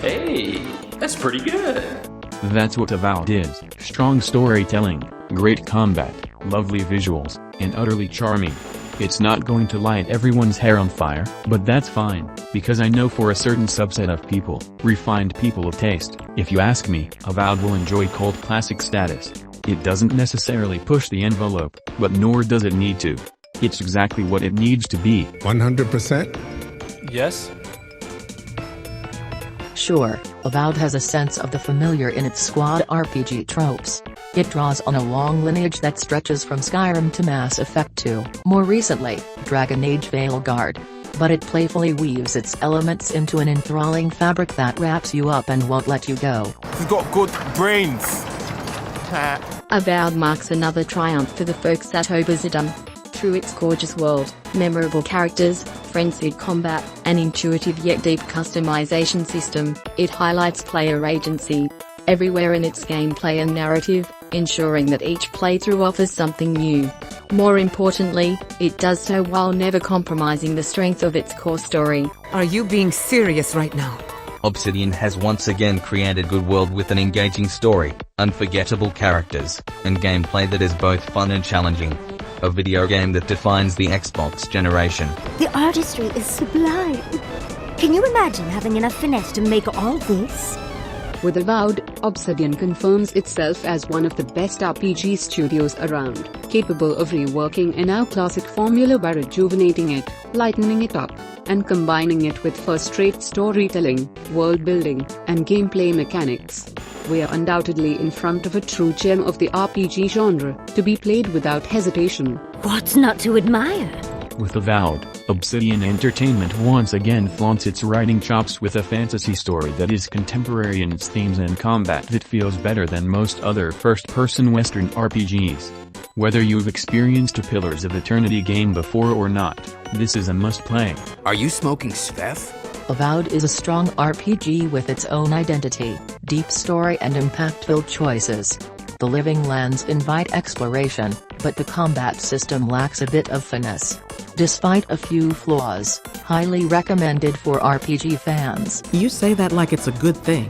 Hey, that's pretty good. That's what Avowed is. Strong storytelling, great combat, lovely visuals, and utterly charming. It's not going to light everyone's hair on fire, but that's fine, because I know for a certain subset of people, refined people of taste, if you ask me, Avowed will enjoy cult classic status. It doesn't necessarily push the envelope, but nor does it need to. It's exactly what it needs to be. 100%? Yes? Sure, Avowed has a sense of the familiar in its squad RPG tropes. It draws on a long lineage that stretches from Skyrim to Mass Effect 2, more recently, Dragon Age Veilguard. But it playfully weaves its elements into an enthralling fabric that wraps you up and won't let you go. You've got good brains. Avowed marks another triumph for the folks at Obsidian. Through its gorgeous world, memorable characters, frenzied combat, and intuitive yet deep customization system, it highlights player agency everywhere in its gameplay and narrative, ensuring that each playthrough offers something new. More importantly, it does so while never compromising the strength of its core story. Are you being serious right now? Obsidian has once again created a good world with an engaging story, unforgettable characters, and gameplay that is both fun and challenging. A video game that defines the Xbox generation. The artistry is sublime. Can you imagine having enough finesse to make all this? With Avowed, Obsidian confirms itself as one of the best RPG studios around, capable of reworking a now classic formula by rejuvenating it, lightening it up, and combining it with first-rate storytelling, world-building, and gameplay mechanics. We are undoubtedly in front of a true gem of the RPG genre, to be played without hesitation. What's not to admire? With Avowed, Obsidian Entertainment once again flaunts its writing chops with a fantasy story that is contemporary in its themes and combat that feels better than most other first-person Western RPGs. Whether you've experienced a Pillars of Eternity game before or not, this is a must-play. Are you smoking Sveff? Avowed is a strong RPG with its own identity, deep story and impact-filled choices. The living lands invite exploration, but the combat system lacks a bit of finesse. Despite a few flaws, highly recommended for RPG fans. You say that like it's a good thing.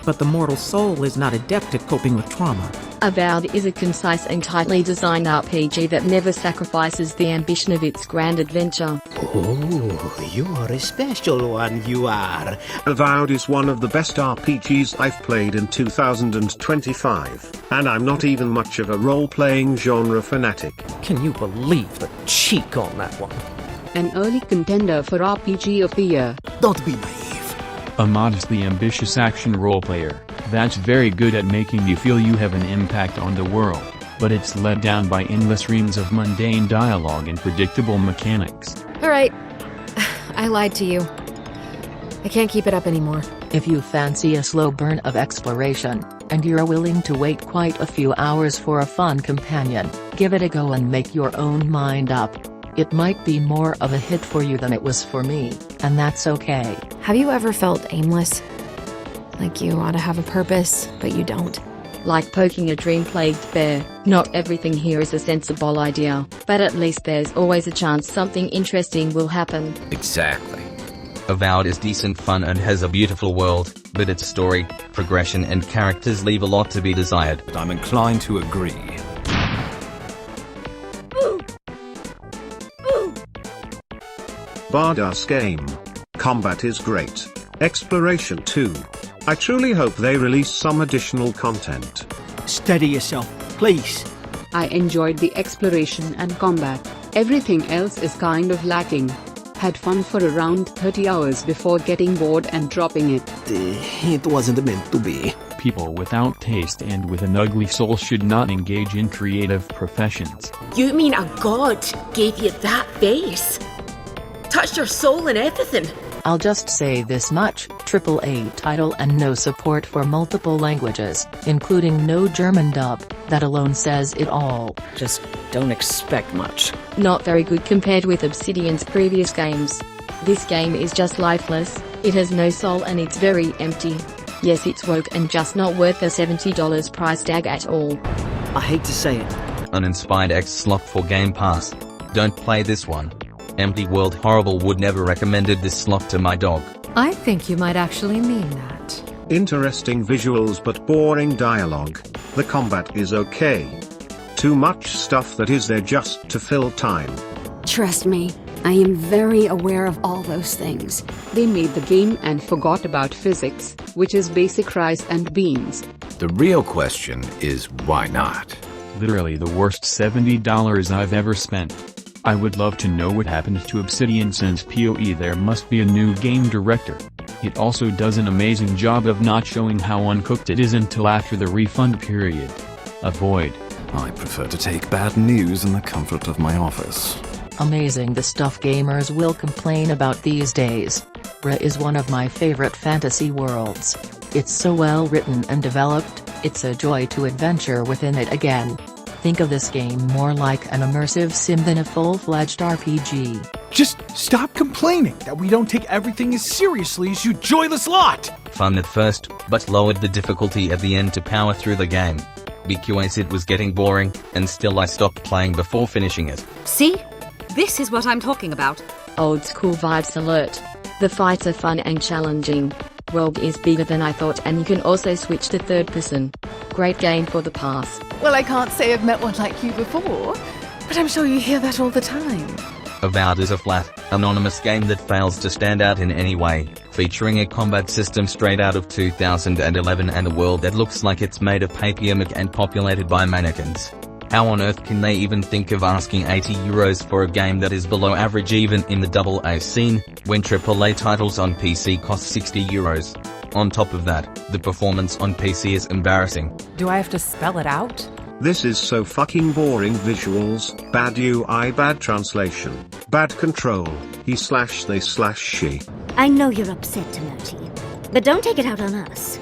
But the mortal soul is not adept at coping with trauma. Avowed is a concise and tightly designed RPG that never sacrifices the ambition of its grand adventure. Oh, you are a special one, you are. Avowed is one of the best RPGs I've played in 2025, and I'm not even much of a role-playing genre fanatic. Can you believe the cheek on that one? An early contender for RPG of the Year. Don't be naive. A modestly ambitious action role-player, that's very good at making you feel you have an impact on the world, but it's let down by endless reams of mundane dialogue and predictable mechanics. Alright, I lied to you. I can't keep it up anymore. If you fancy a slow burn of exploration, and you're willing to wait quite a few hours for a fun companion, give it a go and make your own mind up. It might be more of a hit for you than it was for me, and that's okay. Have you ever felt aimless? Like you ought to have a purpose, but you don't? Like poking a dream-plagued bear, not everything here is a sensible idea, but at least there's always a chance something interesting will happen. Exactly. Avowed is decent fun and has a beautiful world, but its story, progression and characters leave a lot to be desired. I'm inclined to agree. Badass game. Combat is great. Exploration too. I truly hope they release some additional content. Steady yourself, please. I enjoyed the exploration and combat. Everything else is kind of lacking. Had fun for around 30 hours before getting bored and dropping it. It wasn't meant to be. People without taste and with an ugly soul should not engage in creative professions. You mean a god gave you that face? Touched your soul and everything? I'll just say this much, AAA title and no support for multiple languages, including no German dub, that alone says it all. Just don't expect much. Not very good compared with Obsidian's previous games. This game is just lifeless, it has no soul and it's very empty. Yes, it's woke and just not worth the $70 price tag at all. I hate to say it. Uninspired X slop for Game Pass. Don't play this one. Empty World Horrible would never recommended this slop to my dog. I think you might actually mean that. Interesting visuals but boring dialogue. The combat is okay. Too much stuff that is there just to fill time. Trust me, I am very aware of all those things. They made the game and forgot about physics, which is basic rice and beans. The real question is why not? Literally the worst $70 I've ever spent. I would love to know what happened to Obsidian since PoE there must be a new game director. It also does an amazing job of not showing how uncooked it is until after the refund period. Avowed. I prefer to take bad news in the comfort of my office. Amazing the stuff gamers will complain about these days. Bra is one of my favorite fantasy worlds. It's so well written and developed, it's a joy to adventure within it again. Think of this game more like an immersive sim than a full-fledged RPG. Just stop complaining that we don't take everything as seriously as you joyless lot! Fun at first, but lowered the difficulty at the end to power through the game. Because it was getting boring, and still I stopped playing before finishing it. See? This is what I'm talking about. Old school vibes alert. The fights are fun and challenging. World is bigger than I thought and you can also switch to third person. Great game for the past. Well, I can't say I've met one like you before, but I'm sure you hear that all the time. Avowed is a flat, anonymous game that fails to stand out in any way, featuring a combat system straight out of 2011 and a world that looks like it's made of papier-mâché and populated by mannequins. How on earth can they even think of asking €80 for a game that is below average even in the AA scene, when AAA titles on PC cost €60? On top of that, the performance on PC is embarrassing. Do I have to spell it out? This is so fucking boring. Visuals, bad UI, bad translation, bad control, he/they/she. I know you're upset, Timothy, but don't take it out on us.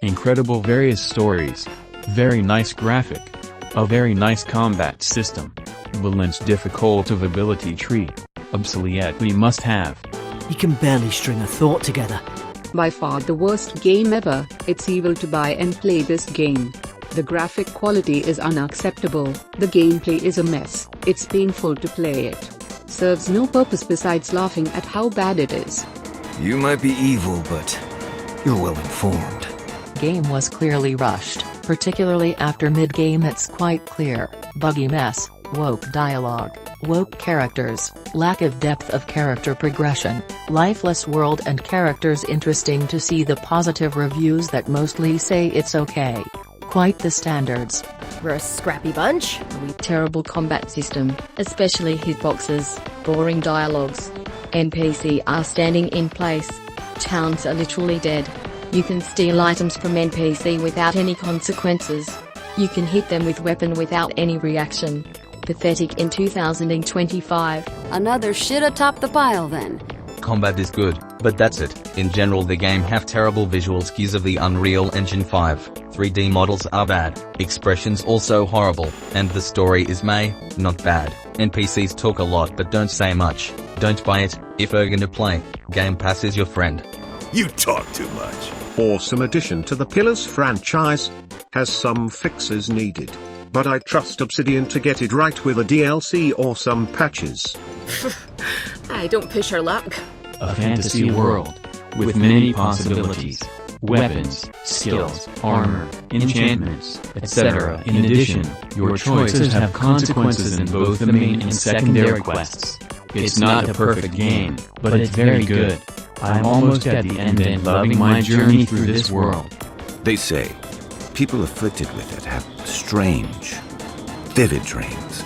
Incredible various stories. Very nice graphic. A very nice combat system. Balance difficult of ability tree. Obsolete must have. You can barely string a thought together. By far the worst game ever. It's evil to buy and play this game. The graphic quality is unacceptable, the gameplay is a mess, it's painful to play it. Serves no purpose besides laughing at how bad it is. You might be evil, but you're well informed. Game was clearly rushed, particularly after mid-game. It's quite clear, buggy mess, woke dialogue, woke characters, lack of depth of character progression, lifeless world and characters. Interesting to see the positive reviews that mostly say it's okay. Quite the standards. We're a scrappy bunch. Terrible combat system, especially hitboxes, boring dialogues. NPC are standing in place. Towns are literally dead. You can steal items from NPC without any consequences. You can hit them with weapon without any reaction. Pathetic in 2025. Another shit atop the pile then. Combat is good, but that's it. In general the game have terrible visual cues of the Unreal Engine 5, 3D models are bad, expressions also horrible, and the story is meh, not bad. NPCs talk a lot but don't say much. Don't buy it, if you're gonna play. Game Pass is your friend. You talk too much. Awesome addition to the Pillars franchise. Has some fixes needed, but I trust Obsidian to get it right with a DLC or some patches. I don't push our luck. A fantasy world, with many possibilities. Weapons, skills, armor, enchantments, etc. In addition, your choices have consequences in both the main and secondary quests. It's not a perfect game, but it's very good. I'm almost at the end and loving my journey through this world. They say, people afflicted with it have strange, vivid dreams,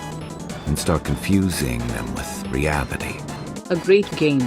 and start confusing them with reality. A great game.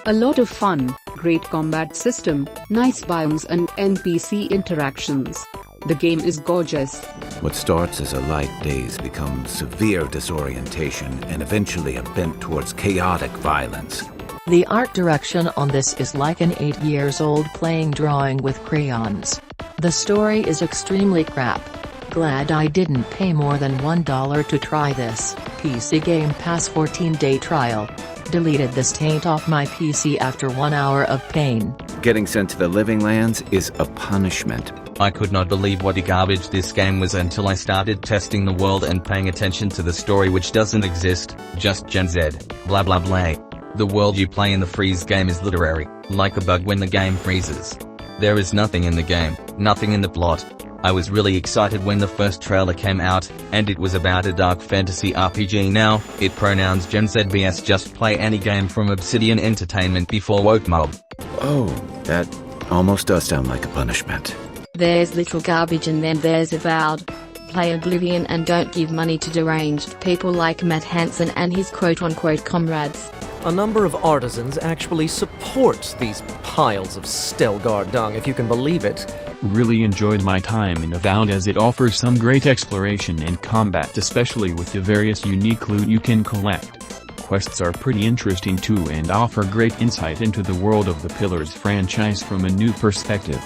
A lot of fun, great combat system, nice biomes and NPC interactions. The game is gorgeous. What starts as a light daze becomes severe disorientation and eventually a bent towards chaotic violence. The art direction on this is like an 8 years old playing drawing with crayons. The story is extremely crap. Glad I didn't pay more than $1 to try this. PC Game Pass 14-day trial. Deleted this taint off my PC after 1 hour of pain. Getting sent to the living lands is a punishment. I could not believe what a garbage this game was until I started testing the world and paying attention to the story, which doesn't exist, just Gen Z, blah blah blah. The world you play in the freeze game is literary, like a bug when the game freezes. There is nothing in the game, nothing in the plot. I was really excited when the first trailer came out, and it was about a dark fantasy RPG. Now, it pronouns Gen ZBS just play any game from Obsidian Entertainment before woke mob. Oh, that almost does sound like a punishment. There's little garbage and then there's Avowed. Play Oblivion and don't give money to deranged people like Matt Hansen and his quote-unquote comrades. A number of artisans actually support these piles of Stelgar dung, if you can believe it. Really enjoyed my time in Avowed as it offers some great exploration and combat, especially with the various unique loot you can collect. Quests are pretty interesting too and offer great insight into the world of the Pillars franchise from a new perspective.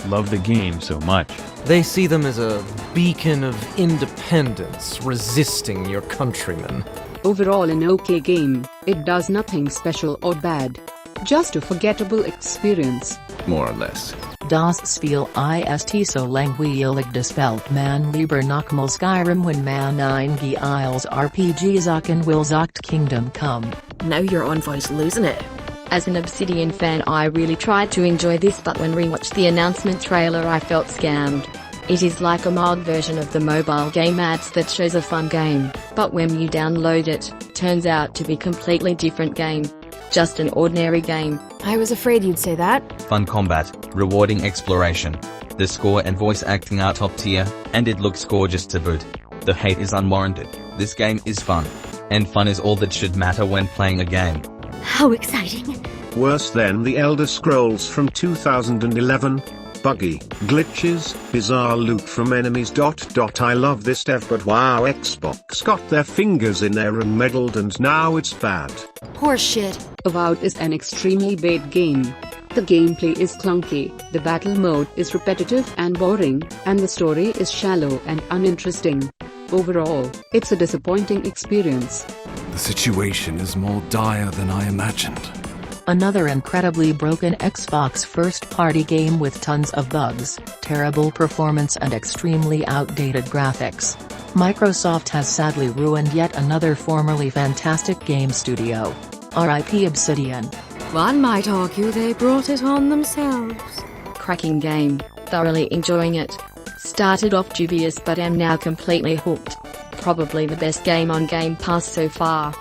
Love the game so much. They see them as a beacon of independence, resisting your countrymen. Overall an okay game, it does nothing special or bad. Just a forgettable experience. More or less. Das Spiel ist so langweilig gespielt man lieber nochmal Skyrim when man einige Isles RPG Zocken will Zocht Kingdom come. Now your envoy's losing it. As an Obsidian fan, I really tried to enjoy this, but when rewatched the announcement trailer I felt scammed. It is like a mod version of the mobile game ads that shows a fun game, but when you download it, turns out to be completely different game. Just an ordinary game. I was afraid you'd say that. Fun combat, rewarding exploration. The score and voice acting are top tier, and it looks gorgeous to boot. The hate is unwarranted. This game is fun. And fun is all that should matter when playing a game. How exciting. Worse than the Elder Scrolls from 2011. Buggy, glitches, bizarre loot from enemies. I love this dev, but wow, Xbox got their fingers in there and meddled and now it's bad. Horseshit. Avowed is an extremely bad game. The gameplay is clunky, the battle mode is repetitive and boring, and the story is shallow and uninteresting. Overall, it's a disappointing experience. The situation is more dire than I imagined. Another incredibly broken Xbox first-party game with tons of bugs, terrible performance and extremely outdated graphics. Microsoft has sadly ruined yet another formerly fantastic game studio. R.I.P. Obsidian. One might argue they brought it on themselves. Cracking game, thoroughly enjoying it. Started off dubious but am now completely hooked. Probably the best game on Game Pass so far.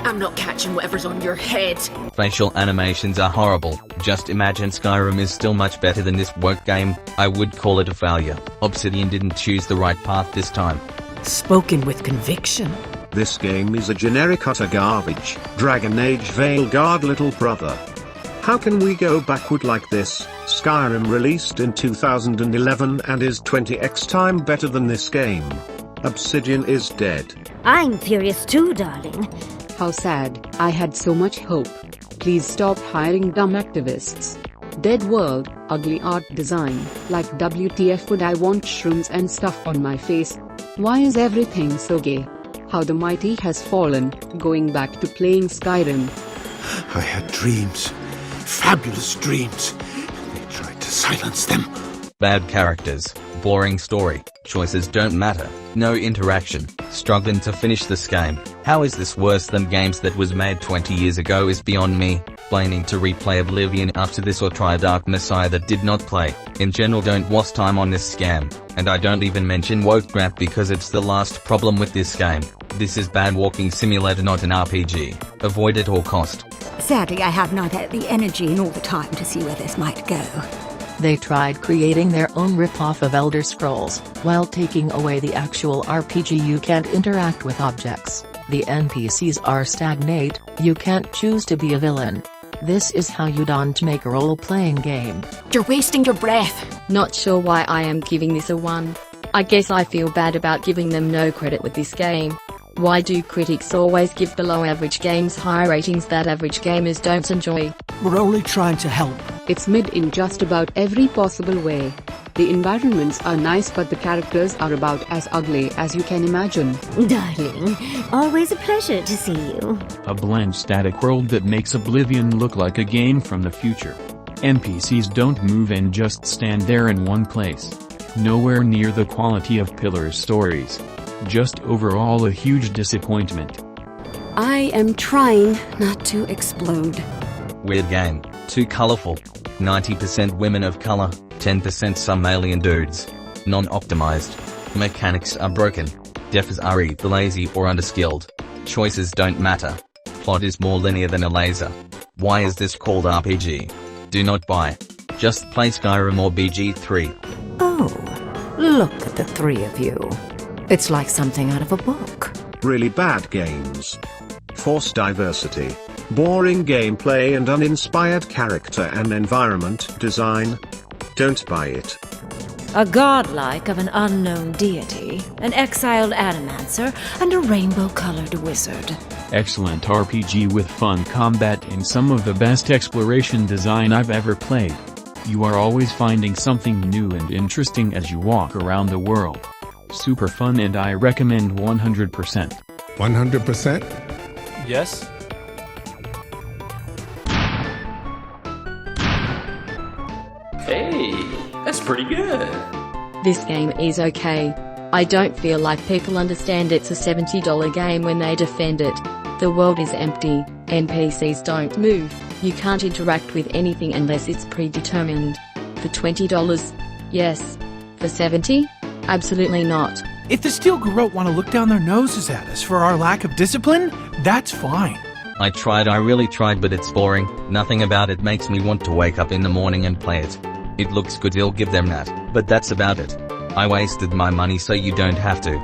I'm not catching whatever's on your head. Facial animations are horrible. Just imagine Skyrim is still much better than this work game. I would call it a failure. Obsidian didn't choose the right path this time. Spoken with conviction. This game is a generic utter garbage. Dragon Age Veilguard little brother. How can we go backward like this? Skyrim released in 2011 and is 20x time better than this game. Obsidian is dead. I'm furious too, darling. How sad, I had so much hope. Please stop hiring dumb activists. Dead world, ugly art design, like WTF would I want shrooms and stuff on my face? Why is everything so gay? How the mighty has fallen, going back to playing Skyrim. I had dreams, fabulous dreams. They tried to silence them. Bad characters, boring story, choices don't matter, no interaction, struggling to finish this game. How is this worse than games that was made 20 years ago is beyond me. Planning to replay Oblivion after this or try Dark Messiah that did not play. In general, don't waste time on this scam. And I don't even mention woke crap because it's the last problem with this game. This is bad walking simulator, not an RPG. Avoid at all cost. Sadly, I have neither the energy nor the time to see where this might go. They tried creating their own rip-off of Elder Scrolls, while taking away the actual RPG. You can't interact with objects, the NPCs are stagnate, you can't choose to be a villain. This is how you don't make a role-playing game. You're wasting your breath. Not sure why I am giving this a 1. I guess I feel bad about giving them no credit with this game. Why do critics always give below average games high ratings that average gamers don't enjoy? We're only trying to help. It's mid in just about every possible way. The environments are nice but the characters are about as ugly as you can imagine. Darling, always a pleasure to see you. A bland static world that makes Oblivion look like a game from the future. NPCs don't move and just stand there in one place. Nowhere near the quality of Pillars stories. Just overall a huge disappointment. I am trying not to explode. Weird game. Too colorful. 90% women of color, 10% some alien dudes. Non-optimized. Mechanics are broken. Devs are either lazy or underskilled. Choices don't matter. Plot is more linear than a laser. Why is this called RPG? Do not buy. Just play Skyrim or BG3. Oh, look at the three of you. It's like something out of a book. Really bad games. Forced diversity. Boring gameplay and uninspired character and environment design. Don't buy it. A godlike of an unknown deity, an exiled animancer, and a rainbow-colored wizard. Excellent RPG with fun combat and some of the best exploration design I've ever played. You are always finding something new and interesting as you walk around the world. Super fun and I recommend 100%. 100%? Yes? Hey, that's pretty good. This game is okay. I don't feel like people understand it's a $70 game when they defend it. The world is empty, NPCs don't move, you can't interact with anything unless it's predetermined. For $20? Yes. For $70? Absolutely not. If the Steel Garrote want to look down their noses at us for our lack of discipline, that's fine. I really tried, but it's boring. Nothing about it makes me want to wake up in the morning and play it. It looks good, I'll give them that, but that's about it. I wasted my money so you don't have to.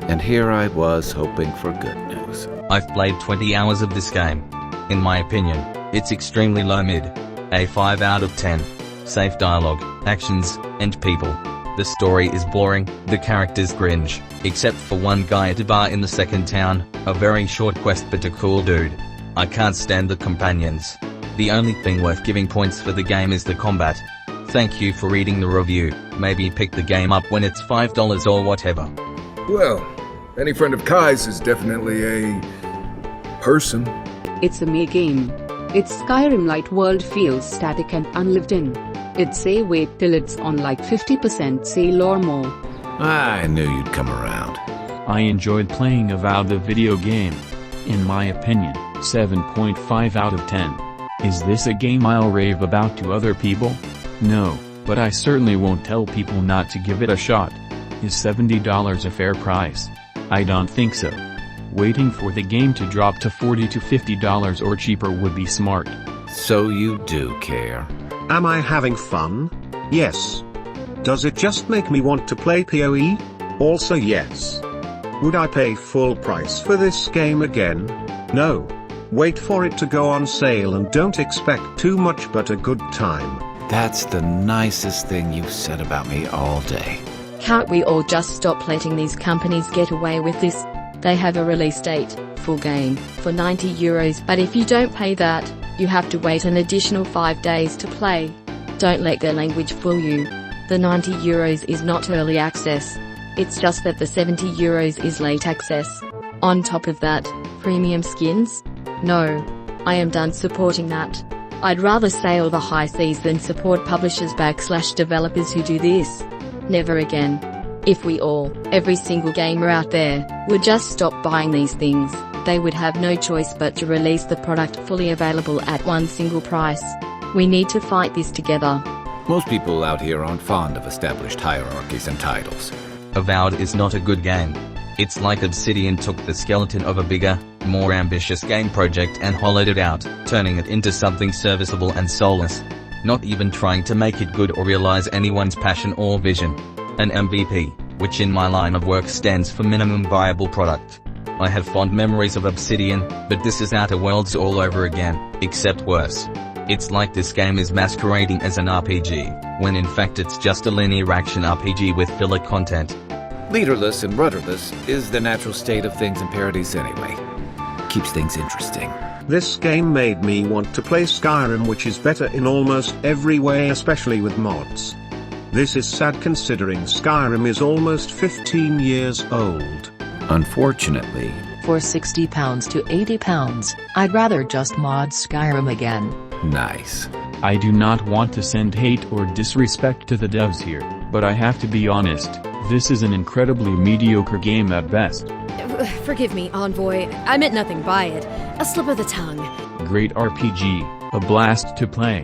And here I was hoping for good news. I've played 20 hours of this game. In my opinion, it's extremely low mid. A 5 out of 10. Safe dialogue, actions, and people. The story is boring, the characters cringe, except for one guy at a bar in the second town, a very short quest but a cool dude. I can't stand the companions. The only thing worth giving points for the game is the combat. Thank you for reading the review, maybe pick the game up when it's $5 or whatever. Well, any friend of Kai's is definitely a person. It's a me game. Its Skyrim light world feels static and unlived in. It'd say wait till it's on like 50% say or more. I knew you'd come around. I enjoyed playing Avowed the video game. In my opinion, 7.5 out of 10. Is this a game I'll rave about to other people? No, but I certainly won't tell people not to give it a shot. Is $70 a fair price? I don't think so. Waiting for the game to drop to $40 to $50 or cheaper would be smart. So you do care. Am I having fun? Yes. Does it just make me want to play PoE? Also yes. Would I pay full price for this game again? No. Wait for it to go on sale and don't expect too much but a good time. That's the nicest thing you've said about me all day. Can't we all just stop letting these companies get away with this? They have a release date, full game, for €90, but if you don't pay that, you have to wait an additional 5 days to play. Don't let their language fool you. The €90 is not early access. It's just that the €70 is late access. On top of that, premium skins? No. I am done supporting that. I'd rather sail the high seas than support publishers / developers who do this. Never again. If we all, every single gamer out there, would just stop buying these things, they would have no choice but to release the product fully available at one single price. We need to fight this together. Most people out here aren't fond of established hierarchies and titles. Avowed is not a good game. It's like Obsidian took the skeleton of a bigger, more ambitious game project and hollowed it out, turning it into something serviceable and soulless. Not even trying to make it good or realize anyone's passion or vision. An MVP, which in my line of work stands for minimum viable product. I have fond memories of Obsidian, but this is Outer Worlds all over again, except worse. It's like this game is masquerading as an RPG, when in fact it's just a linear action RPG with filler content. Leaderless and rudderless is the natural state of things in Paradise anyway. Keeps things interesting. This game made me want to play Skyrim, which is better in almost every way, especially with mods. This is sad considering Skyrim is almost 15 years old. Unfortunately. For £60 to £80, I'd rather just mod Skyrim again. Nice. I do not want to send hate or disrespect to the devs here, but I have to be honest, This is an incredibly mediocre game at best. Forgive me, Envoy. I meant nothing by it. A slip of the tongue. Great RPG, a blast to play.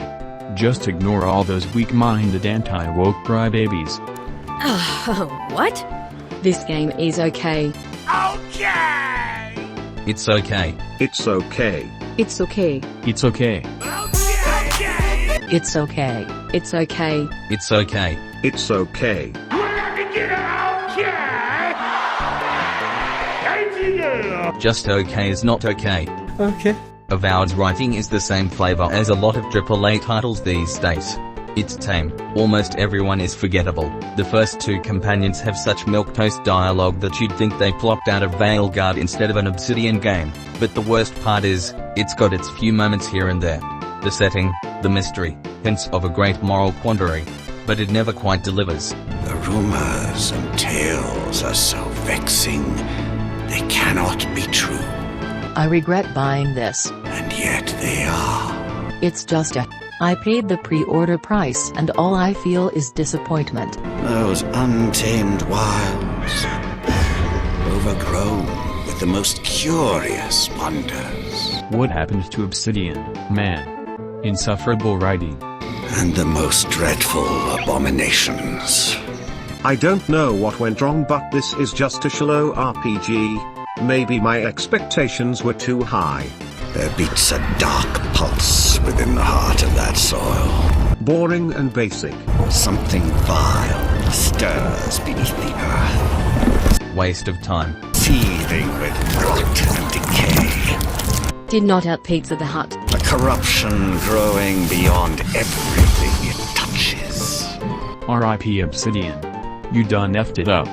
Just ignore all those weak-minded anti-woke crybabies. What? This game is okay. It's okay. It's okay. It's okay. It's okay. It's okay. It's okay. It's okay. It's okay. Just okay is not okay. Okay. Avowed's writing is the same flavor as a lot of AAA titles these days. It's tame, almost everyone is forgettable. The first two companions have such milquetoast dialogue that you'd think they plopped out of Veilguard instead of an Obsidian game, but the worst part is, it's got its few moments here and there. The setting, the mystery, hints of a great moral quandary, but it never quite delivers. The rumors and tales are so vexing. They cannot be true. I regret buying this. And yet they are. It's just I paid the pre-order price and all I feel is disappointment. Those untamed wilds, overgrown with the most curious wonders. What happened to Obsidian, man? Insufferable writing. And the most dreadful abominations. I don't know what went wrong, but this is just a shallow RPG. Maybe my expectations were too high. There beats a dark pulse within the heart of that soil. Boring and basic. Something vile stirs beneath the earth. Waste of time. Seething with rot and decay. Did not out Pizza the Hut. A corruption growing beyond everything it touches. R.I.P. Obsidian. You done effed it up.